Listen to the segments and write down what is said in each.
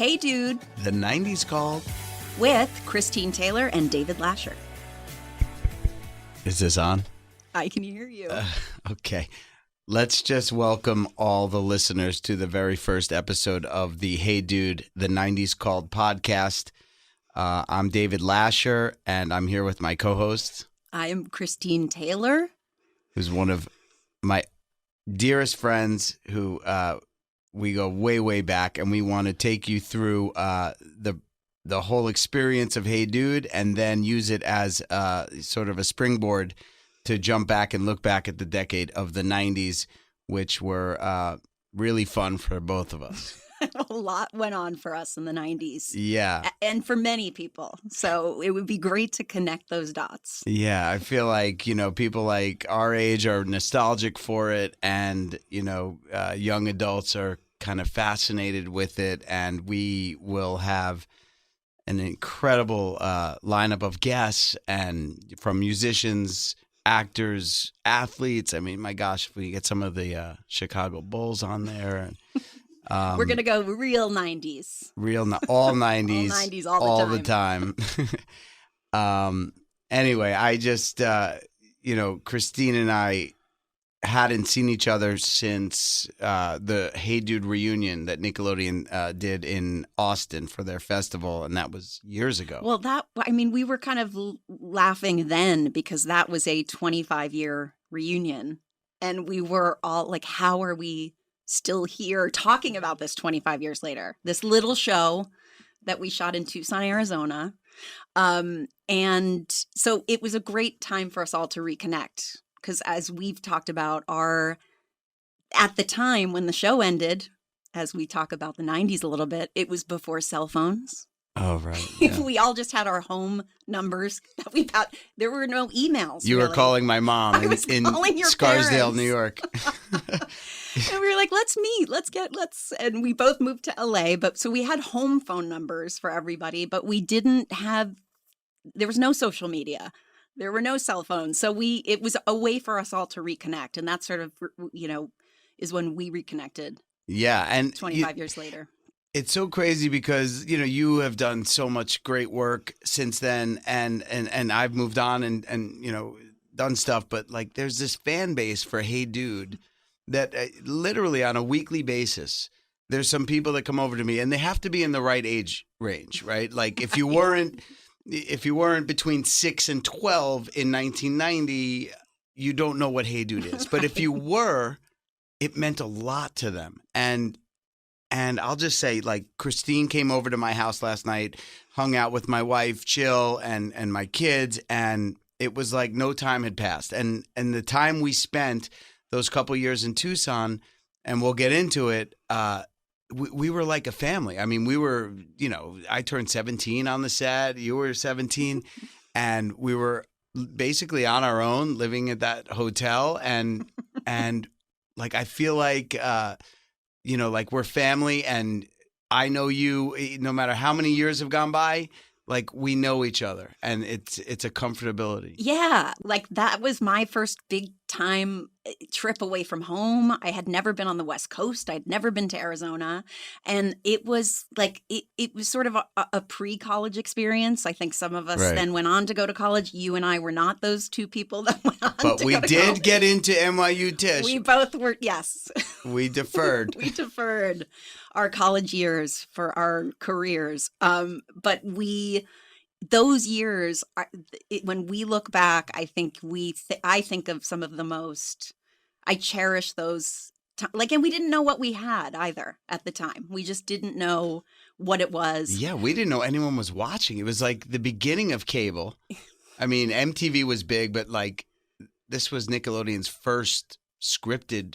Hey Dude, The 90s called. with Christine Taylor and David Lascher. Is this on? I can hear you. Okay. Let's just welcome all the listeners to the very first episode of the Hey Dude, The 90s Called podcast. I'm David Lascher, and I'm here with my co-host, I am Christine Taylor. who's one of my dearest friends who we go way, way back, and we want to take you through the whole experience of Hey Dude and then use it as sort of a springboard to jump back and look back at the decade of the 90s, which were really fun for both of us. A lot went on for us in the 90s. Yeah. And for many people. So it would be great to connect those dots. Yeah, I feel like, people like our age are nostalgic for it, and, young adults are kind of fascinated with it, and we will have an incredible lineup of guests and from musicians, actors, athletes. I mean, my gosh, if we get some of the Chicago Bulls on there. We're going to go real 90s. All 90s. All 90s all the time. Anyway, I just, Christine and I hadn't seen each other since the Hey Dude reunion that Nickelodeon did in Austin for their festival, and that was years ago. Well, we were kind of laughing then because that was a 25-year reunion, and we were all like, how are we still here talking about this 25 years later? This little show that we shot in Tucson, Arizona. And so it was a great time for us all to reconnect. Because as we've talked about, at the time when the show ended, as we talk about the 90s a little bit, it was before cell phones. Oh, right. Yeah. We all just had our home numbers that we got. There were no emails. You were calling my mom in Scarsdale, parents. New York. And we were like, let's meet, and we both moved to LA. So we had home phone numbers for everybody, but there was no social media. There were no cell phones. So it was a way for us all to reconnect. And that sort of, is when we reconnected. Yeah. And 25 years later. It's so crazy because, you have done so much great work since then. And I've moved on and done stuff. But like, there's this fan base for Hey Dude that literally on a weekly basis, there's some people that come over to me, and they have to be in the right age range, right? Like if you weren't between 6 and 12 in 1990, you don't know what Hey Dude is. But if you were, it meant a lot to them. And I'll just say, like, Christine came over to my house last night, hung out with my wife, chill, and my kids, and it was like no time had passed. And the time we spent those couple years in Tucson, and we'll get into it, we were like a family. I mean, we were, I turned 17 on the set. You were 17. And we were basically on our own living at that hotel. And like, I feel like, like we're family, and I know you, no matter how many years have gone by, like we know each other, and it's a comfortability. Yeah. Like that was my first big time trip away from home. I had never been on the West Coast. I'd never been to Arizona. And it was like, it was sort of a pre-college experience. I think some of us then went on to go to college. You and I were not those two people that went on but to we go to did college. Get into NYU Tisch. We both were, yes. We deferred. We deferred our college years for our careers. But those years, when we look back, I think I think of some of the most, I cherish those, and we didn't know what we had either at the time. We just didn't know what it was. Yeah, we didn't know anyone was watching. It was like the beginning of cable. I mean, MTV was big, but like this was Nickelodeon's first scripted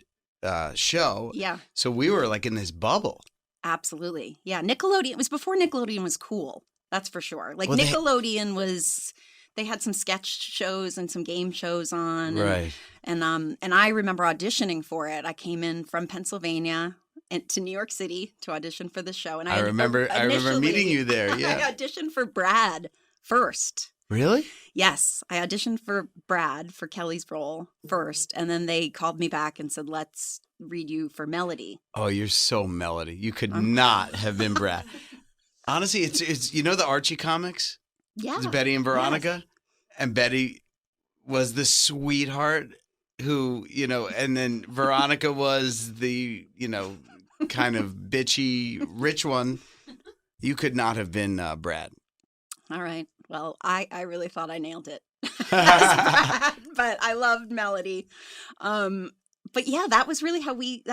show. Yeah. So we were like in this bubble. Absolutely. Yeah. Nickelodeon, it was before Nickelodeon was cool. That's for sure. Like well, Nickelodeon they had some sketch shows and some game shows on. Right. And I remember auditioning for it. I came in from Pennsylvania to New York City to audition for the show. And I remember meeting you there. Yeah. I auditioned for Brad first. Really? Yes. I auditioned for Brad for Kelly's role first. And then they called me back and said, let's read you for Melody. Oh, you're so Melody. You could not have been Brad. Honestly, it's you know the Archie comics? Yeah. It's Betty and Veronica? Yes. And Betty was the sweetheart who, and then Veronica was the, kind of bitchy rich one. You could not have been Brad. All right. Well, I really thought I nailed it. As Brad, but I loved Melody. But yeah, that was really how we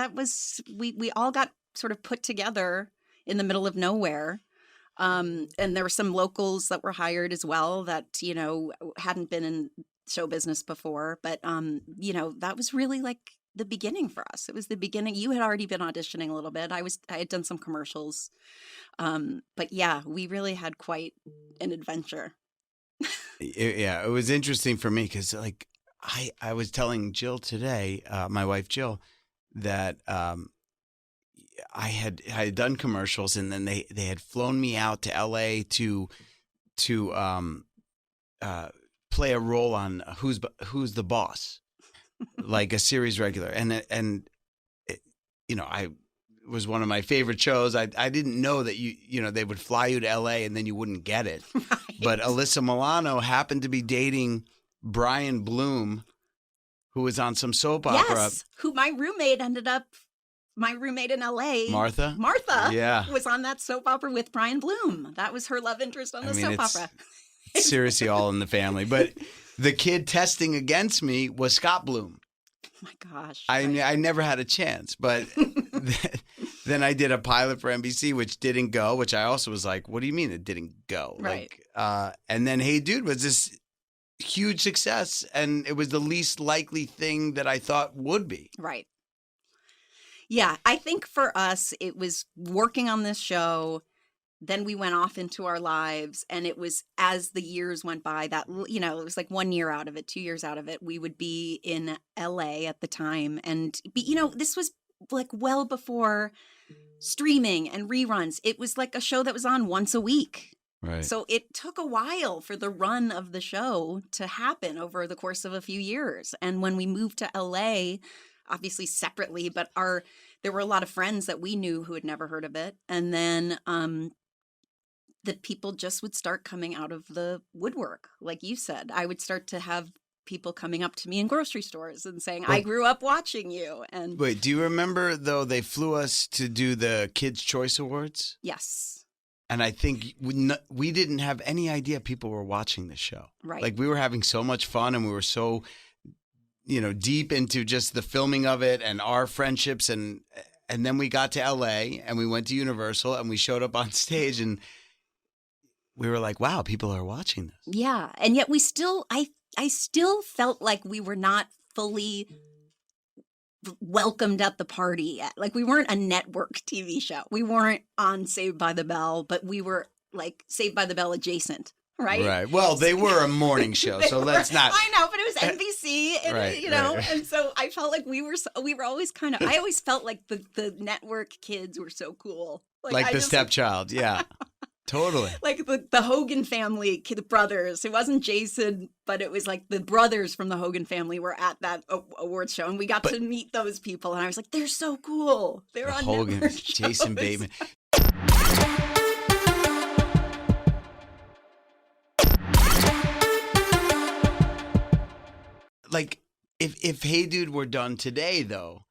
all got sort of put together in the middle of nowhere. And there were some locals that were hired as well that, hadn't been in show business before. But, that was really like the beginning for us. It was the beginning. You had already been auditioning a little bit. I had done some commercials. But yeah, we really had quite an adventure. It was interesting for me because, like, I was telling Jill today, my wife Jill, that I had done commercials, and then they had flown me out to LA to play a role on Who's the Boss, like a series regular, and it, I was one of my favorite shows. I didn't know that they would fly you to LA and then you wouldn't get it. Right. But Alyssa Milano happened to be dating Brian Bloom, who was on some soap opera. Yes, who my roommate in LA, Martha, yeah, was on that soap opera with Brian Bloom. That was her love interest on the soap opera. It's seriously all in the family. But the kid testing against me was Scott Bloom. Oh my gosh. I never had a chance, but then I did a pilot for NBC, which didn't go, which I also was like, what do you mean it didn't go? Right. And then Hey Dude was this huge success, and it was the least likely thing that I thought would be. Right. Yeah, I think for us, it was working on this show. Then we went off into our lives, and it was as the years went by that, it was like 1 year out of it, 2 years out of it, we would be in LA at the time. And, this was like well before streaming and reruns. It was like a show that was on once a week. Right. So it took a while for the run of the show to happen over the course of a few years. And when we moved to LA, obviously separately, but there were a lot of friends that we knew who had never heard of it. And then that people just would start coming out of the woodwork. Like you said, I would start to have people coming up to me in grocery stores and saying, I grew up watching you. And wait, do you remember, though, they flew us to do the Kids' Choice Awards? Yes. And I think we didn't have any idea people were watching the show. Right. Like, we were having so much fun, and we were so, deep into just the filming of it and our friendships. And then we got to LA, and we went to Universal, and we showed up on stage, and we were like, wow, people are watching this. Yeah. And yet I still felt like we were not fully welcomed at the party yet. Like, we weren't a network TV show. We weren't on Saved by the Bell, but we were like Saved by the Bell adjacent. Right. Right. Well, they were a morning show, so let's not. I know, but it was NBC, and right, right. And so I felt like we were always kind of. I always felt like the network kids were so cool, like the stepchild. Yeah, totally. Like the Hogan family, the brothers. It wasn't Jason, but it was like the brothers from the Hogan family were at that awards show, and we got to meet those people, and I was like, they're so cool. They're on Hogan, network shows. Jason Bateman. Like, if Hey Dude were done today, though,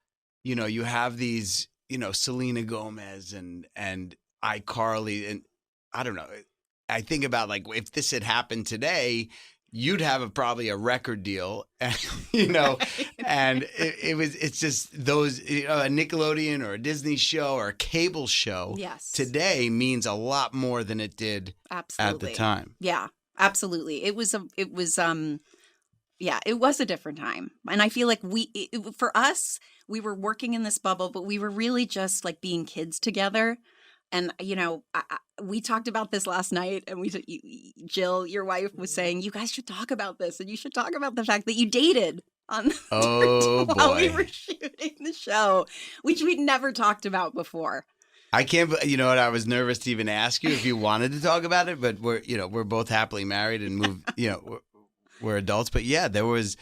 you have these, Selena Gomez and iCarly, and I don't know. I think about, like, if this had happened today, you'd have probably a record deal, and, and it's just those, a Nickelodeon or a Disney show or a cable show. Yes. Today means a lot more than it did at the time. Yeah, absolutely. It was a different time. And I feel like for us, we were working in this bubble, but we were really just like being kids together. And, we talked about this last night, and Jill, your wife, was saying, you guys should talk about this, and you should talk about the fact that you dated while we were shooting the show, which we'd never talked about before. I can't, what, I was nervous to even ask you if you wanted to talk about it, but we're both happily married and moved, we're adults. But yeah, there was,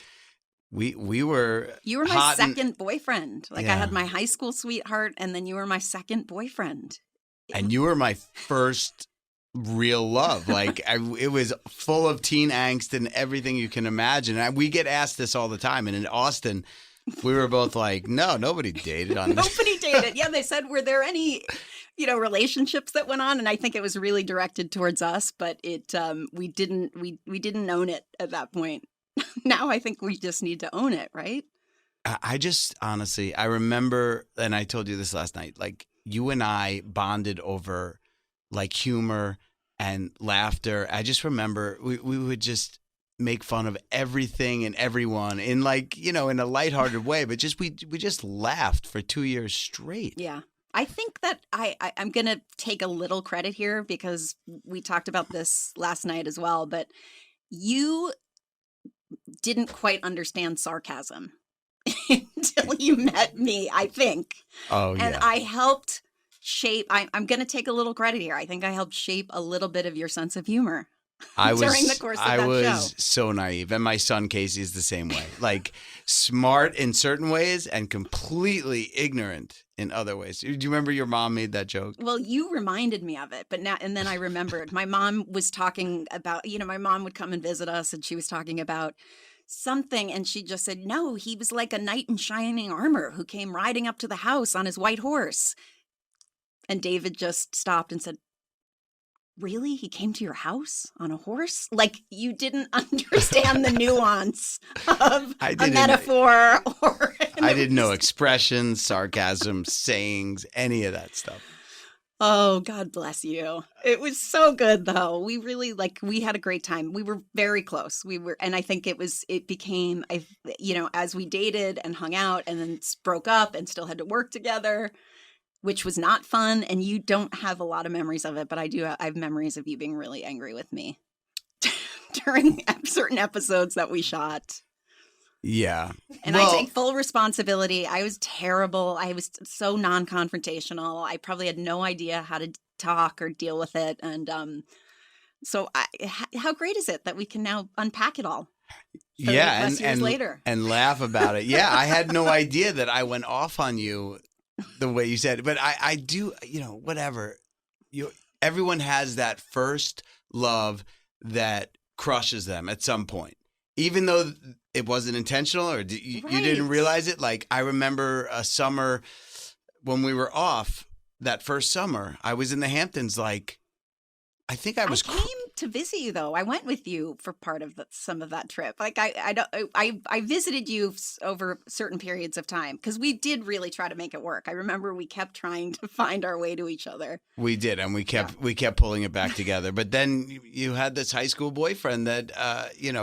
we were. You were my second boyfriend. Like, yeah. I had my high school sweetheart, and then you were my second boyfriend. And you were my first real love. Like it was full of teen angst and everything you can imagine. And we get asked this all the time. And in Austin, we were both like, no, nobody dated on this. Nobody dated. Yeah, they said, were there any, relationships that went on? And I think it was really directed towards us, but we didn't own it at that point. Now I think we just need to own it, right? I just honestly, I remember, and I told you this last night, like you and I bonded over like humor and laughter. I just remember we would just make fun of everything and everyone in like, in a lighthearted way, but we just laughed for 2 years straight. Yeah. I think that I'm going to take a little credit here because we talked about this last night as well, but you didn't quite understand sarcasm until you met me, I think. Oh, yeah. And I helped shape, I'm going to take a little credit here. I think I helped shape a little bit of your sense of humor during the course of that show. I was so naive. And my son, Casey, is the same way. Like smart in certain ways and completely ignorant in other ways. Do you remember your mom made that joke? Well, you reminded me of it, and then I remembered. My mom was talking about, my mom would come and visit us and she was talking about something and she just said, no, he was like a knight in shining armor who came riding up to the house on his white horse. And David just stopped and said, really? He came to your house on a horse? Like you didn't understand the nuance of a metaphor or I didn't know expressions, sarcasm, sayings, any of that stuff. Oh, God bless you. It was so good though. We really we had a great time. We were very close. And I think it became, as we dated and hung out and then broke up and still had to work together, which was not fun. And you don't have a lot of memories of it, but I have memories of you being really angry with me during certain episodes that we shot. Yeah. And I take full responsibility. I was terrible. I was so non-confrontational. I probably had no idea how to talk or deal with it. And so how great is it that we can now unpack it all? Yeah. Years later. And laugh about it. Yeah. I had no idea that I went off on you the way you said it. But I do, whatever. Everyone has that first love that crushes them at some point. Even though it wasn't intentional or you didn't realize it. Like I remember a summer when we were off that first summer, I was in the Hamptons. Like, I think I was. I came to visit you though. I went with you for part of some of that trip. Like I visited you over certain periods of time because we did really try to make it work. I remember we kept trying to find our way to each other. We did, and we kept pulling it back together. But then you had this high school boyfriend that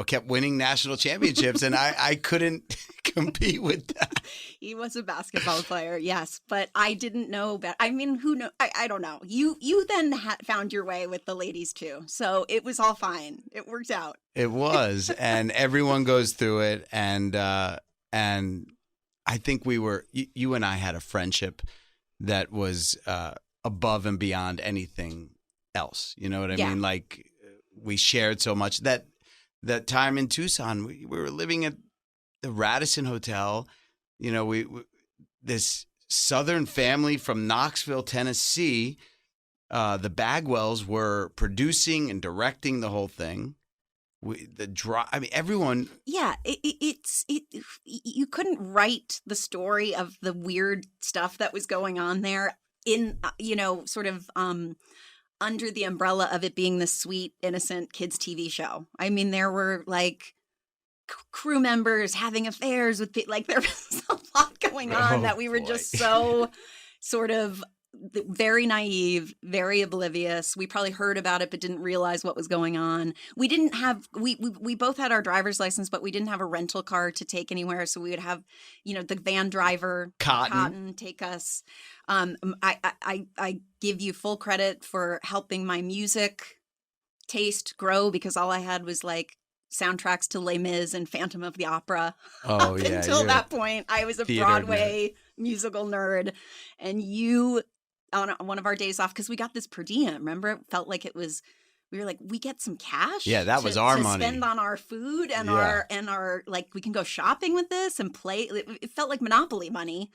kept winning national championships, and I couldn't compete with that. He was a basketball player, yes, but I didn't know about. I mean, who know? I don't know. You then found your way with the ladies too, so it was all fine. It worked out. It was, and everyone goes through it, and I think you and I had a friendship that was above and beyond anything else. You know what I mean? Like we shared so much that time in Tucson, we were living at the Radisson Hotel. We this Southern family from Knoxville, Tennessee. The Bagwells were producing and directing the whole thing. Everyone. Yeah, you couldn't write the story of the weird stuff that was going on there in, sort of under the umbrella of it being the sweet, innocent kids TV show. I mean, there were like crew members having affairs with people. Like there was a lot going on that we were just so sort of very naive, very oblivious. We probably heard about it but didn't realize what was going on. We didn't have we both had our driver's license, but we didn't have a rental car to take anywhere, so we would have the van driver Cotton take us. I give you full credit for helping my music taste grow because all I had was like soundtracks to Les Mis and Phantom of the Opera. Oh yeah. Until that point, I was a Broadway musical nerd, and you on one of our days off because we got this per diem. Remember, it felt like we were like, we get some cash. Yeah, that was our to money. Spend on our food and our like we can go shopping with this and play. It felt like Monopoly money.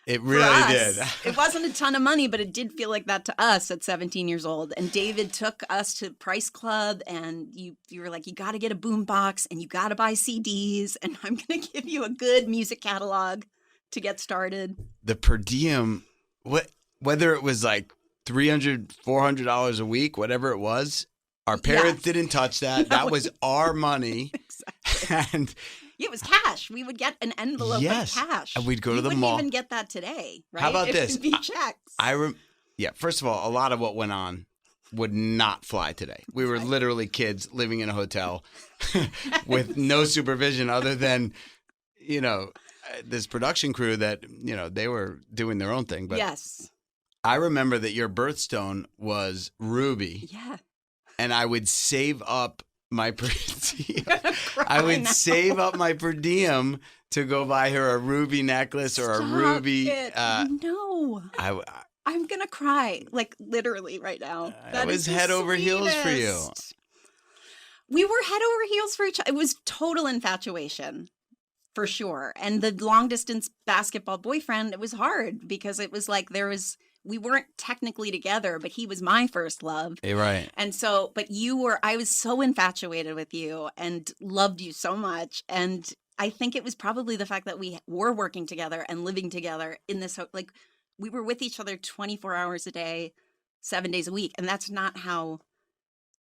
It For really us, did. it wasn't a ton of money, but it did feel like that to us at 17 years old. And David took us to Price Club, and you were like, you got to get a boom box and you got to buy CDs, and I'm going to give you a good music catalog to get started. The per diem, whether it was like $300, $400 a week, whatever it was, our parents didn't touch that. That was our money. Exactly. And it was cash. We would get an envelope of cash. And we'd go to the You mall. wouldn't even get that today, right? How about It this? would be checks. First of all, a lot of what went on would not fly today. We were literally kids living in a hotel with no supervision other than, this production crew that, they were doing their own thing. But yes. I remember that your birthstone was Ruby. Yeah. And I would save up my per diem. Save up my per diem to go buy her a ruby necklace or a ruby. No. I'm going to cry, like literally right now. That was head over heels for you. We were head over heels for each other. It was total infatuation, for sure. And the long distance basketball boyfriend, it was hard because it was like we weren't technically together, but he was my first love. Hey, right. And so, but I was so infatuated with you and loved you so much. And I think it was probably the fact that we were working together and living together in this, like we were with each other 24 hours a day, 7 days a week. And that's not how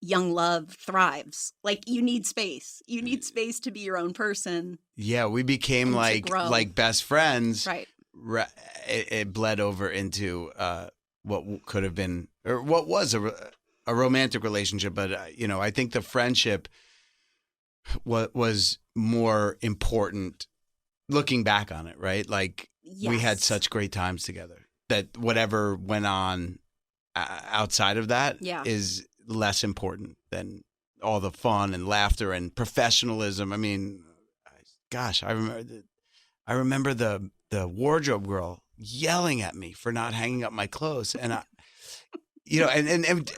young love thrives. Like you need space. You need space to be your own person. Yeah, we became like best friends. Right. It bled over into what could have been or what was a romantic relationship, but I think the friendship was more important looking back on it, right? Like we had such great times together that whatever went on outside of that is less important than all the fun and laughter and professionalism. I mean, gosh, I remember the wardrobe girl yelling at me for not hanging up my clothes. And and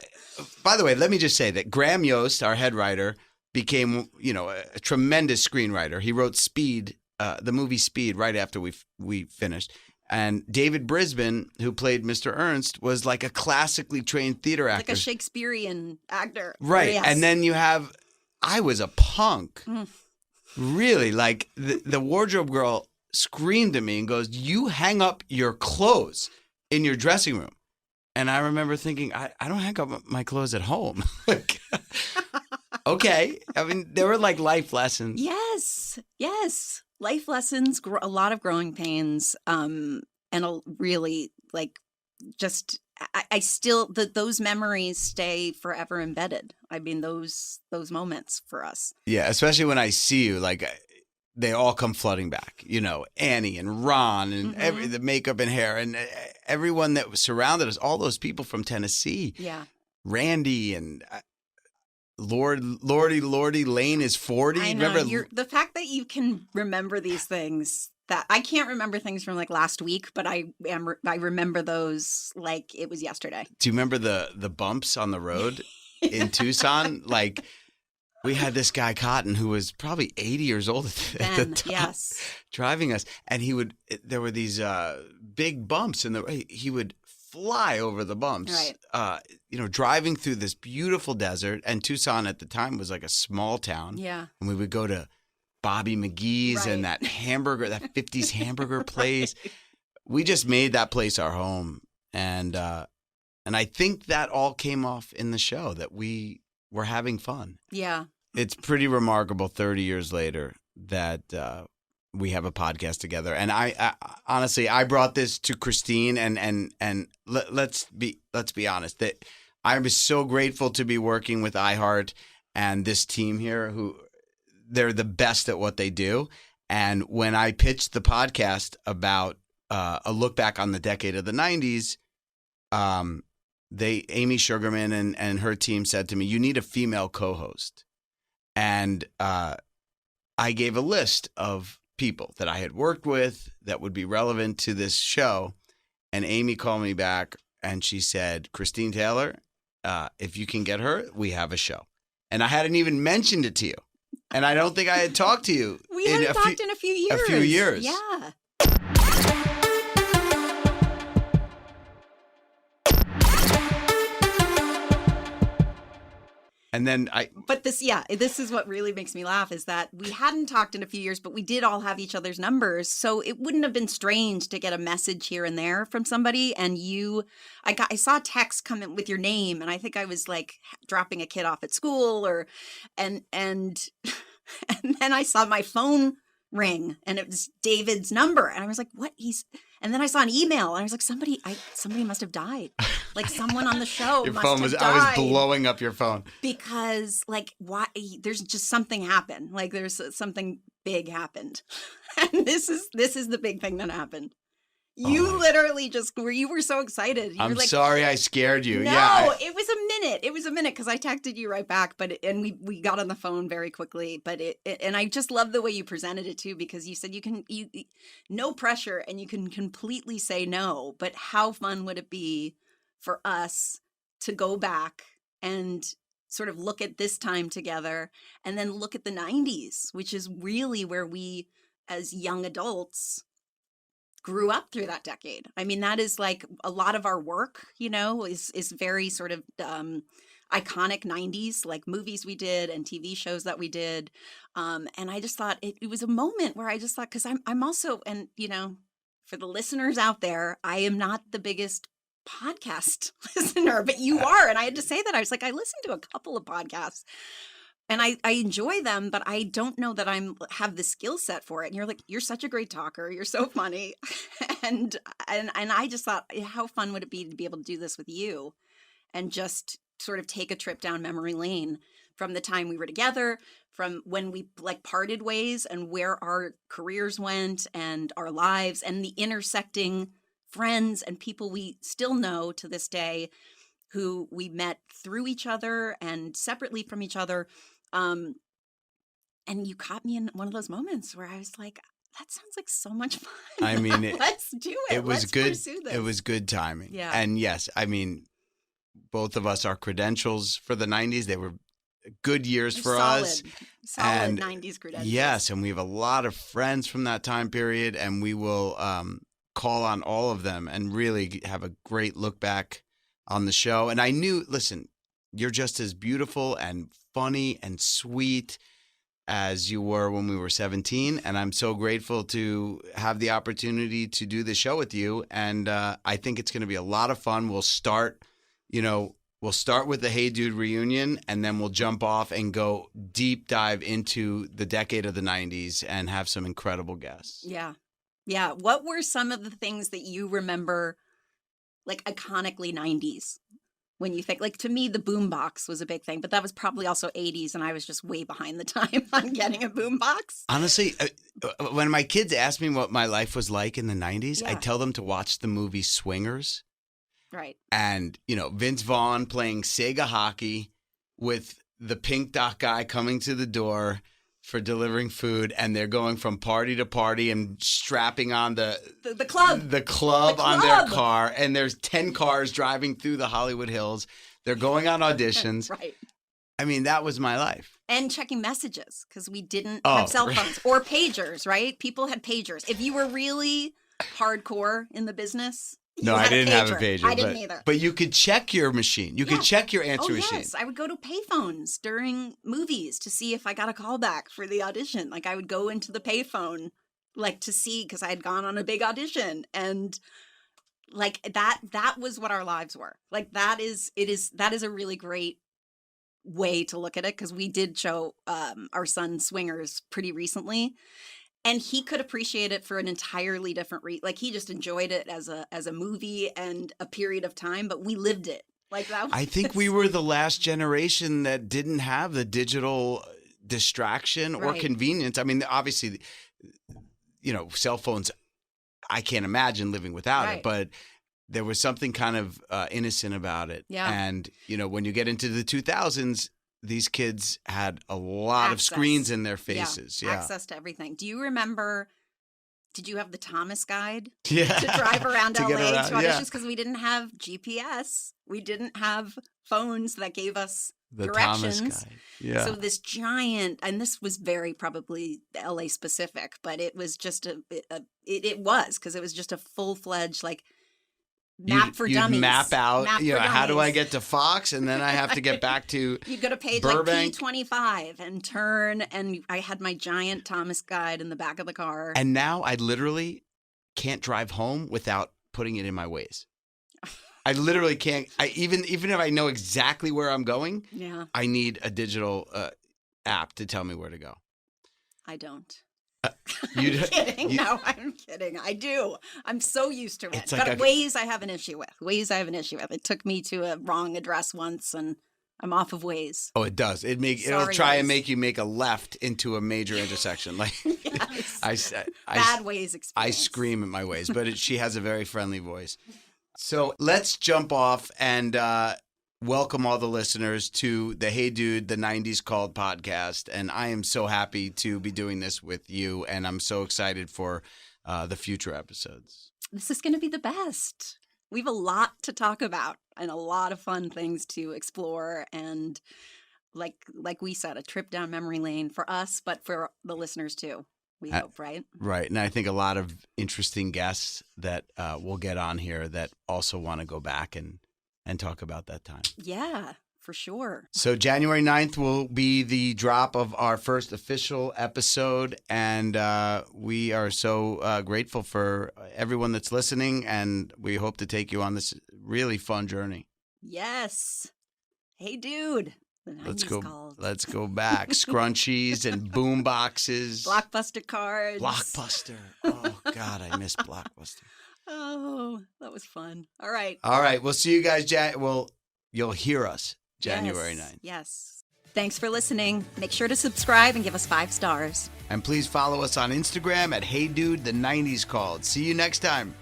by the way, let me just say that Graham Yost, our head writer, became, a tremendous screenwriter. He wrote Speed, the movie Speed, right after we finished. And David Brisbane, who played Mr. Ernst, was like a classically trained theater actor. Like a Shakespearean actor. Right. Yes. And then I was a punk. Really, like the wardrobe girl screamed at me and goes, "You hang up your clothes in your dressing room." And I remember thinking, I don't hang up my clothes at home. Okay. I mean, there were like life lessons. Yes. Life lessons, a lot of growing pains, and really like just I still those memories stay forever embedded. I mean, those moments for us. Yeah, especially when I see you, like they all come flooding back. Annie and Ron and the makeup and hair and everyone that surrounded us. All those people from Tennessee. Yeah, Randy and Lordy Lane is 40. I know. Remember The fact that you can remember these things. That I can't remember things from like last week, but I remember those like it was yesterday. Do you remember the bumps on the road in Tucson? Like we had this guy Cotton who was probably 80 years old at the time, driving us, and there were these big bumps, and he would fly over the bumps. Right. Driving through this beautiful desert, and Tucson at the time was like a small town. Yeah, and we would go to Bobby McGee's and that 50s hamburger place. We just made that place our home. And I think that all came off in the show, that we were having fun. Yeah. It's pretty remarkable 30 years later that we have a podcast together. And I honestly, I brought this to Christine and let's be honest, that I was so grateful to be working with iHeart and this team here who they're the best at what they do. And when I pitched the podcast about a look back on the decade of the 90s, Amy Sugarman and her team said to me, "You need a female co-host." And I gave a list of people that I had worked with that would be relevant to this show. And Amy called me back and she said, "Christine Taylor, if you can get her, we have a show." And I hadn't even mentioned it to you. And I don't think I had talked to you. We hadn't talked in a few years. A few years. Yeah. And then But this is what really makes me laugh is that we hadn't talked in a few years, but we did all have each other's numbers. So it wouldn't have been strange to get a message here and there from somebody. And I saw a text come in with your name, and I think I was like dropping a kid off at school and and then I saw my phone ring and it was David's number. And I was like, what? And then I saw an email and I was like, somebody must have died. Like someone on the show your must phone have was, died. I was blowing up your phone. Because like, why? There's just something happened. Like there's something big happened. And this is the big thing that happened. You literally you were so excited. You I'm were like, sorry I scared you. No, Yeah, it was a minute. It was a minute because I texted you right back, and we got on the phone very quickly. But and I just love the way you presented it too, because you said you no pressure and you can completely say no. But how fun would it be for us to go back and sort of look at this time together and then look at the 90s, which is really where we as young adults grew up through that decade. I mean, that is like a lot of our work, is very sort of iconic 90s, like movies we did and TV shows that we did. And I just thought it was a moment where I just thought, because I'm also, and for the listeners out there, I am not the biggest podcast listener, but you are. And I had to say that. I was like, I listened to a couple of podcasts. And I enjoy them, but I don't know that have the skill set for it. And you're like, you're such a great talker. You're so funny. and I just thought, how fun would it be to be able to do this with you and just sort of take a trip down memory lane from the time we were together, from when we like parted ways and where our careers went and our lives and the intersecting friends and people we still know to this day who we met through each other and separately from each other. And you caught me in one of those moments where I was like, that sounds like so much fun. I mean, let's do it. It was Let's good. Pursue this. It was good timing. Yeah. And yes, I mean, both of us, our credentials for the 90s, they were good years for us. Solid and 90s credentials. Yes. And we have a lot of friends from that time period, and we will call on all of them and really have a great look back on the show. And I knew, listen, you're just as beautiful and funny and sweet as you were when we were 17. And I'm so grateful to have the opportunity to do the show with you. And I think it's going to be a lot of fun. We'll start with the Hey Dude reunion, and then we'll jump off and go deep dive into the decade of the 90s and have some incredible guests. Yeah. Yeah. What were some of the things that you remember, like iconically 90s? When you think, like, to me, the boombox was a big thing, but that was probably also 80s, and I was just way behind the time on getting a boombox. Honestly, when my kids ask me what my life was like in the 90s, I tell them to watch the movie Swingers. Right. And, Vince Vaughn playing Sega hockey with the pink dot guy coming to the door for delivering food, and they're going from party to party and strapping on the club on their car, and there's 10 cars driving through the Hollywood Hills. They're going on auditions. Right. I mean, that was my life. And checking messages, because we didn't have cell phones or pagers, right? People had pagers. If you were really hardcore in the business, no, I didn't have a pager. I didn't either. But you could check your machine. You could check your answer machine. Yes, I would go to payphones during movies to see if I got a call back for the audition. Like I would go into the payphone, like to see, because I had gone on a big audition, and like that was what our lives were. Like that is a really great way to look at it, because we did show our son Swingers pretty recently. And he could appreciate it for an entirely different reason. Like he just enjoyed it as a movie and a period of time, but we lived it. Like that. I think we were the last generation that didn't have the digital distraction or convenience. I mean, obviously, cell phones, I can't imagine living without it, but there was something kind of innocent about it. Yeah. And, when you get into the 2000s, these kids had a lot of screens in their faces. Yeah. Access to everything. Do you remember, did you have the Thomas guide to drive around LA to auditions? Because we didn't have GPS. We didn't have phones that gave us the directions. Thomas guide. Yeah. So this giant, and this was very probably LA specific, but it was just it was because it was just a full-fledged, like, Map for you'd dummies. map out, Map you know, for how do I dummies. get to Fox? And then I have to get back to You go to page Burbank. like P25 and turn, and I had my giant Thomas guide in the back of the car. And now I literally can't drive home without putting it in my Waze. I literally can't. Even if I know exactly where I'm going, Yeah, I need a digital app to tell me where to go. I don't. You I'm d- kidding. you- No, I'm kidding. I do. I'm so used to it. It's like But Waze, I have an issue with. Waze, I have an issue with. It took me to a wrong address once, and I'm off of Waze. Oh, it does. It'll Sorry, try and Waze. make you make a left into a major intersection. Like Yes. I Bad Waze experience. I scream at my Waze, but she has a very friendly voice. So let's jump off and welcome all the listeners to the Hey Dude, the 90s Called podcast. And I am so happy to be doing this with you. And I'm so excited for the future episodes. This is going to be the best. We have a lot to talk about and a lot of fun things to explore. And like we said, a trip down memory lane for us, but for the listeners too. We hope, right? Right. And I think a lot of interesting guests that we'll get on here that also want to go back and talk about that time. Yeah, for sure. So January 9th will be the drop of our first official episode. And we are so grateful for everyone that's listening. And we hope to take you on this really fun journey. Yes. Hey, dude. The 90s Called. Let's go back. Scrunchies and boom boxes. Blockbuster cards. Blockbuster. Oh, God, I miss Blockbuster. Oh, that was fun. All right. All right. We'll see you guys. You'll hear us January 9th. Yes. Thanks for listening. Make sure to subscribe and give us 5 stars. And please follow us on Instagram at Hey Dude, the 90s Called. See you next time.